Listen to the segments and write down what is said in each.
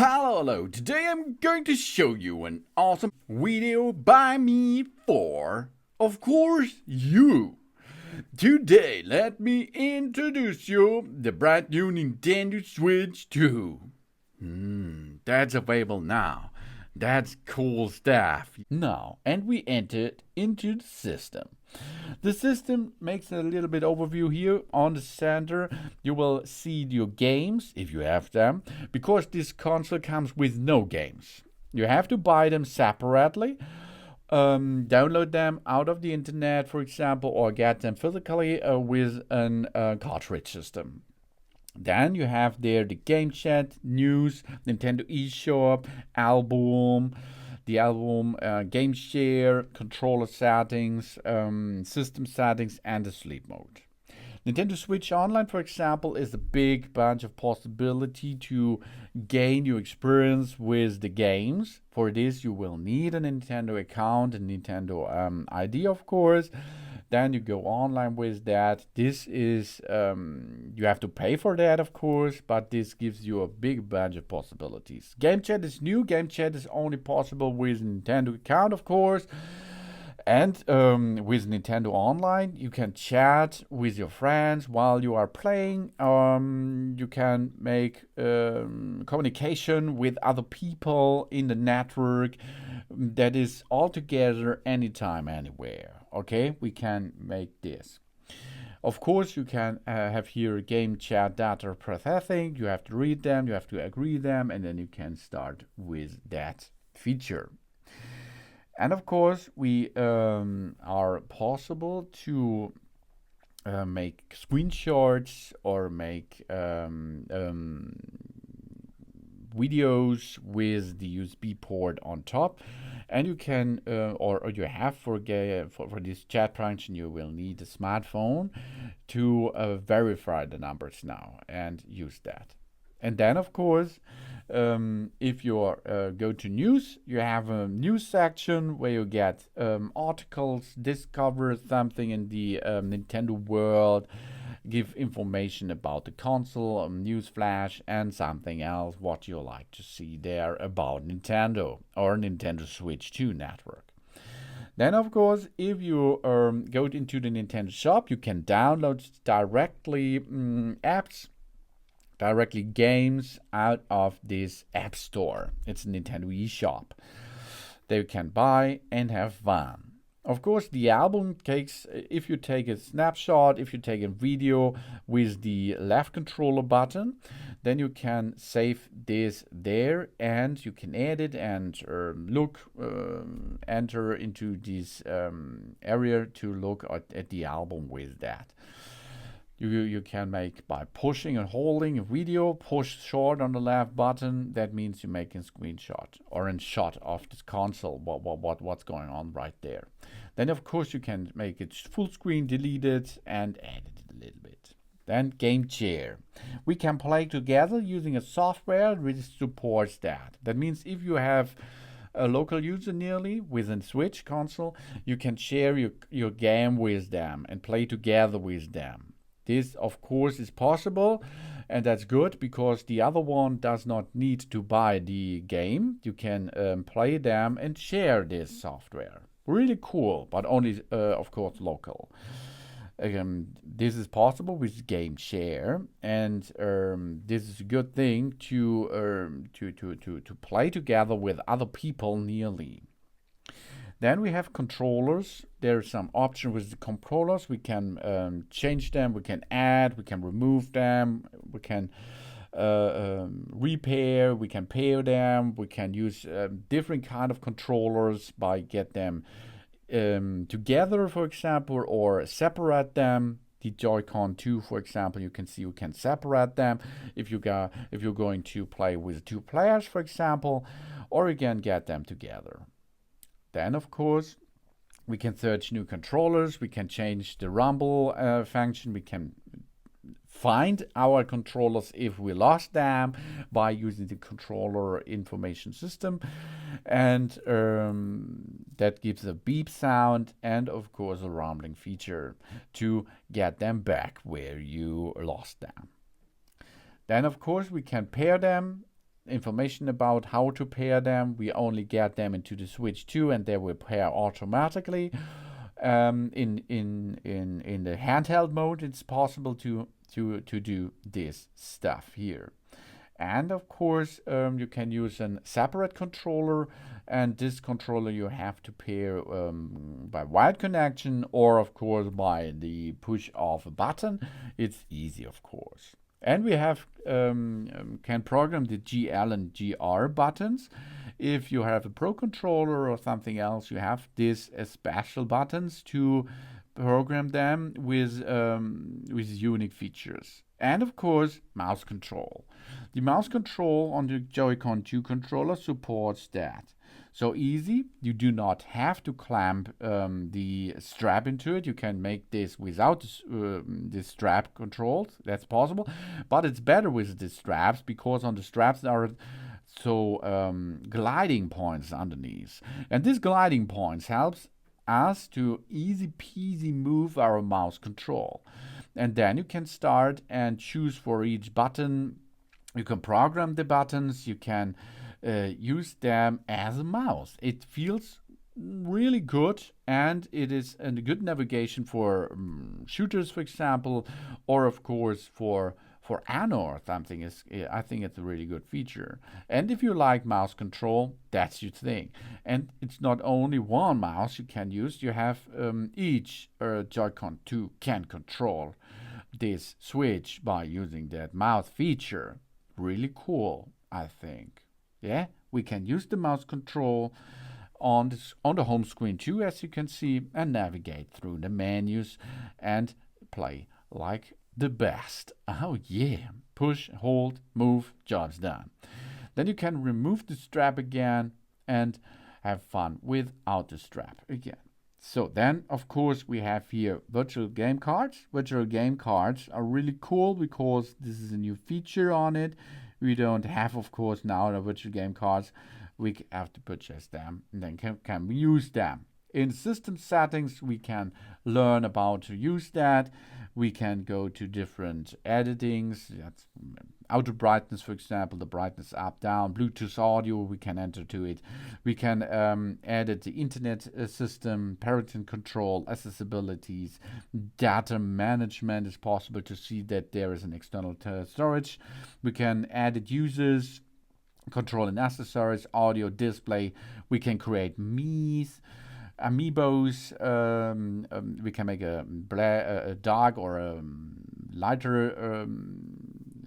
Hello, today I'm going to show you an awesome video by me for, of course, you. Today, let me introduce you the brand new Nintendo Switch 2. That's available now. That's cool stuff. Now, and we entered into the system. The system makes a little bit overview here. On the center, you will see your games, if you have them, because this console comes with no games. You have to buy them separately, download them out of the internet, for example, or get them physically with a cartridge system. Then you have there the game chat, news, Nintendo eShop, album, the album, game share, controller settings, system settings, and the sleep mode. Nintendo Switch Online, for example, is a big bunch of possibility to gain your experience with the games. For this, you will need a Nintendo account, a Nintendo ID, of course. Then you go online with that. This is, you have to pay for that, of course, but this gives you a big bunch of possibilities. Game chat is new. Game chat is only possible with a Nintendo account, of course. And with Nintendo Online, you can chat with your friends while you are playing. You can make communication with other people in the network. That is all together, anytime, anywhere. Okay, we can make this. Of course, you can have here game chat data processing. You have to read them, you have to agree them, and then you can start with that feature. And of course, we are possible to make screenshots or make videos with the USB port on top. And you can, or you have for this chat function, you will need a smartphone to verify the numbers now and use that. And then, of course, if you go to news, you have a news section where you get articles, discover something in the Nintendo world, give information about the console, news flash, and something else what you like to see there about Nintendo or Nintendo Switch 2 network. Then, of course, if you go into the Nintendo shop, you can download directly apps, directly games out of this app store. It's a Nintendo eShop. They can buy and have fun. Of course, the album takes, if you take a snapshot, if you take a video with the left controller button, then you can save this there and you can edit and enter into this area to look at the album with that. You can make by pushing and holding a video, push short on the left button. That means you make a screenshot or a shot of this console, what's going on right there. Then, of course, you can make it full screen, delete it, and edit it a little bit. Then game share. We can play together using a software which supports that. That means if you have a local user nearly with a Switch console, you can share your game with them and play together with them. This, of course, is possible, and that's good because the other one does not need to buy the game. You can play them and share this software. Really cool, but only, of course, local. This is possible with game share, and this is a good thing to play together with other people nearly. Then we have controllers. There's some option with the controllers. We can change them, we can add, we can remove them, we can repair, we can pair them, we can use different kind of controllers by get them together, for example, or separate them. The Joy-Con 2, for example, you can see you can separate them if you're going to play with 2 players, for example, or you can get them together. Then, of course, we can search new controllers, we can change the rumble function, we can find our controllers if we lost them by using the controller information system, and that gives a beep sound and, of course, a rumbling feature to get them back where you lost them. Then, of course, we can pair them information about how to pair them. We only get them into the Switch 2 and they will pair automatically. In the handheld mode, it's possible to do this stuff here. And of course, you can use a separate controller, and this controller you have to pair by wired connection or of course by the push of a button. It's easy, of course. And we have can program the GL and GR buttons. If you have a Pro controller or something else, you have these special buttons to program them with unique features. And of course, mouse control. The mouse control on the Joy-Con 2 controller supports that. So easy, you do not have to clamp the strap into it. You can make this without the strap controls. That's possible, but it's better with the straps because on the straps there are gliding points underneath. And these gliding points helps us to easy peasy move our mouse control. And then you can start and choose for each button. You can program the buttons. You can use them as a mouse. It feels really good, and it is a good navigation for shooters, for example, or of course for Anno or something. I think it's a really good feature. And if you like mouse control, that's your thing. And it's not only one mouse you can use. You have each Joy-Con 2 can control this Switch by using that mouse feature. Really cool, I think. Yeah, we can use the mouse control on the home screen too, as you can see, and navigate through the menus and play like the best. Oh yeah, push, hold, move, job's done. Then you can remove the strap again and have fun without the strap again. So then, of course, we have here virtual game cards. Virtual game cards are really cool because this is a new feature on it. We don't have, of course, now the virtual game cards. We have to purchase them and then can we use them. In system settings, we can learn about to use that. We can go to different editings. That's auto brightness, for example, the brightness up, down, Bluetooth audio, we can enter to it. We can edit the internet system, parenting control, accessibilities, data management is possible to see that there is an external storage. We can edit users, control and accessories, audio, display. We can create amiibos. We can make a dark or a lighter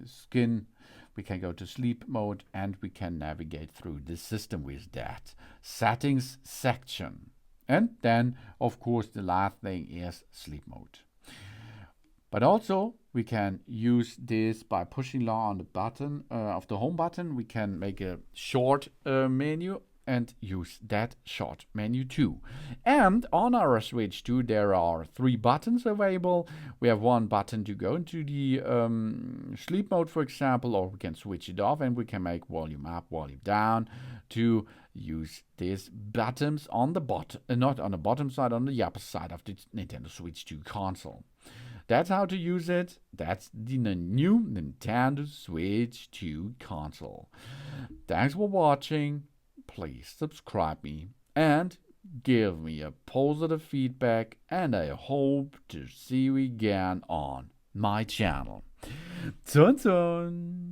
skin. We can go to sleep mode and we can navigate through the system with that settings section. And then, of course, the last thing is sleep mode. But also, we can use this by pushing long on the button of the home button. We can make a short menu and use that short menu too. And on our Switch 2, there are 3 buttons available. We have one button to go into the sleep mode, for example, or we can switch it off and we can make volume up, volume down to use these buttons on the bottom, not on the bottom side, on the upper side of the Nintendo Switch 2 console. That's how to use it. That's the new Nintendo Switch 2 console. Thanks for watching. Please subscribe me and give me a positive feedback, and I hope to see you again on my channel. Zun zun!